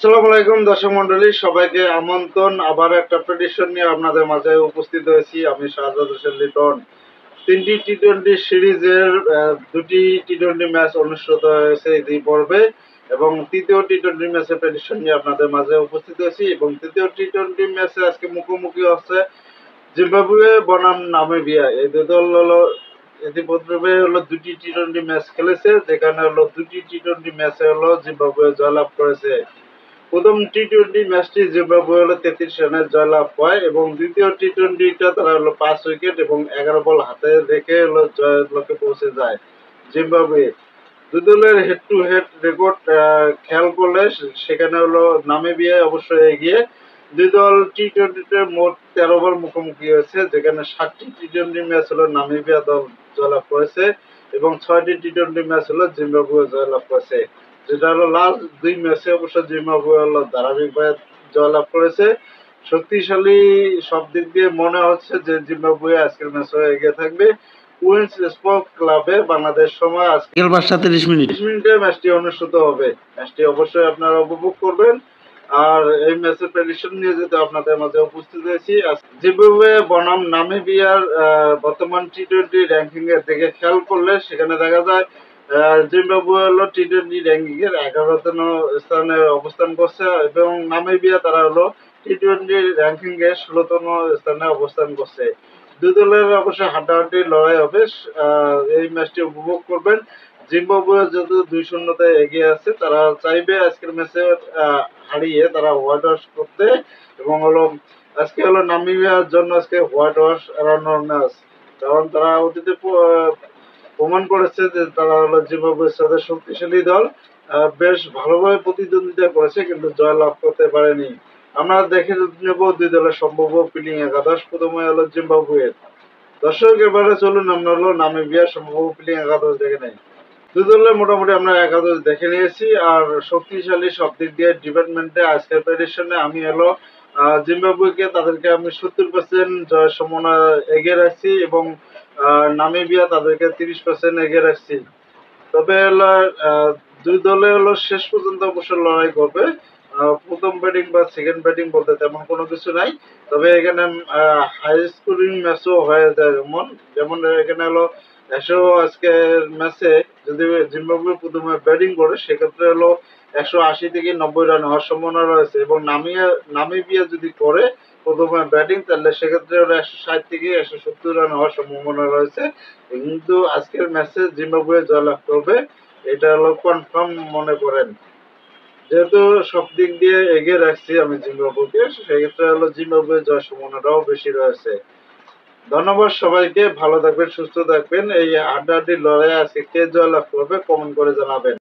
আসসালামু আলাইকুম দর্শক মন্ডলী, সবাইকে আমন্ত্রণ। আবার একটা প্রেডিকশন নিয়ে আপনাদের মাঝে উপস্থিত হয়েছি। আমি শাহজাদ হোসেন লিটন। 3টি টি-20 সিরিজের 2টি টি-20 ম্যাচ অনুষ্ঠিত হয়েছে এই পর্বে এবং তৃতীয় টি-20 ম্যাচের প্রেডিকশন নিয়ে আপনাদের মাঝে উপস্থিত হয়েছি এবং তৃতীয় টি-20 ম্যাচে আজকে মুখোমুখি হচ্ছে জিম্বাবুয়ে বনাম নামিবিয়া। এই দুই দল হলো ইতিপূর্বে 2টি টি-20 ম্যাচ খেলেছে, যেখানে 2টি টি-20 ম্যাচে জিম্বাবুয়ে জয়লাভ করেছে। প্রথম টি-20 ম্যাচটি জিম্বাবুয়ে 33 রানে জয়লাভ হয় এবং দ্বিতীয় টি-20টা তারা 5 উইকেট এবং 11 বল হাতে রেখে জয়ের লক্ষ্যে পৌঁছে যায় জিম্বাবুয়ে। দুই দলের হেড টু হেড রেকর্ড খেয়াল করলে সেখানে নামিবিয়া অবশ্যই এগিয়ে। দুই দল টি-20তে মোট 13 বার মুখোমুখি হয়েছে, যেখানে 7টি টি-20 ম্যাচ নামিবিয়া দল জয়লাভ করেছে এবং 6টি টি-20 ম্যাচ জিম্বাবুয়ে জয়লাভ করেছে। যেটা লাস্ট 2 ম্যাচে অবশ্য জিম্বাবুয়ে ধারাবাহিকভাবে জয়লাভ করেছে। শক্তিশালী সব দিক দিয়ে মনে হচ্ছে যে জিম্বাবুয়ে আজকের ম্যাচে এগিয়ে থাকবে। কুইন্স স্পোর্টস ক্লাবে বাংলাদেশ সময় আজকে বিকেল 5:30 ম্যাচটি অনুষ্ঠিত হবে। ম্যাচটি অবশ্যই আপনারা উপভোগ করবেন। আর এই ম্যাচের প্রেডিকশন নিয়ে যেতে আপনাদের মাঝে উপস্থিত হয়েছি। জিম্বাবুয়ে বনাম নামিবিয়ার বর্তমান টি-20 র্যাঙ্কিং এর দিকে খেয়াল করলে সেখানে দেখা যায় জিম্বাবুয়ে টি-20 র্যাঙ্কিং এর 11তম স্থানে অবস্থান করছে এবং নামিবিয়া তারা টি-20 র্যাঙ্কিং এর 16তম স্থানে অবস্থান করছে। দুই দলের অবশ্যই হাড্ডাহাড্ডি লড়াই হবে। এই ম্যাচটি উপভোগ করবেন। জিম্বাবুয়ে যেহেতু 2-0 এগিয়ে আছে, তারা চাইবে আজকের ম্যাচে হারিয়ে তারা হোয়াইট ওয়াশ করতে এবং আজকে নামিবিয়ার জন্য আজকে হোয়াইট ওয়াশ এড়ানোর ম্যাচ। কারণ তারা অতীতে প্রমাণ করেছে যে তারা জিম্বাবুয়ের সাথে শক্তিশালী দল, বেশ ভালোভাবে প্রতিদ্বন্দ্বিতা করেছে কিন্তু জয় লাভ করতে পারেনি। আমরা দেখে নেব দুই দলের সম্ভাব্য প্লেইং একাদশ। প্রথমে জিম্বাবুয়ের। দর্শক, এবারে চলুন আমরা নামিবিয়ার সম্ভাব্য প্লেইং একাদশ দেখে নেই। দুই দলের মোটামুটি আমরা একাদশ দেখে নিয়েছি। আর শক্তিশালী সব দিক দিয়ে ডিপার্টমেন্টে আজকের প্রেডিকশনে আমি জিম্বাবুয়েকে তাদেরকে আমি 70% জয়ের সম্ভাবনা এগিয়ে রাখছি এবং নামিবিয়া তাদেরকে 30% এগিয়ে রাখছি। তবে দুই দলে শেষ পর্যন্ত অবশ্য লড়াই করবে। প্রথম ব্যাটিং বা সেকেন্ড ব্যাটিং বলতে তেমন কোনো কিছু নাই। তবে এখানে হাই স্কোরিং ম্যাচও হয়ে যায়, যেমন এখানে আজকের ম্যাচে যদি জিম্বাবুয়ে প্রথমে ব্যাটিং করে সেক্ষেত্রে 180 থেকে 90 রান হওয়ার সম্ভাবনা রয়েছে এবং নামিবিয়া যদি করে প্রথমে ব্যাটিং, তাহলে সেক্ষেত্রে 160 থেকে 170 রান হওয়ার সম্ভাবনা রয়েছে। কিন্তু আজকের ম্যাচে জিম্বাবুয়ে জয়লাভ করবে, এটা কনফার্ম মনে করেন। যেহেতু সব দিক দিয়ে এগিয়ে রাখছি আমি জিম্বাবুয়েকে, সেক্ষেত্রে জিম্বাবুয়ে জয়ের সম্ভাবনাটাও বেশি রয়েছে। ধন্যবাদ সবাইকে, ভালো থাকবেন, সুস্থ থাকবেন। এই হাড্ডাহাড্ডি লড়াই আজকে কে জয়লাভ করবে কমেন্ট করে জানাবেন।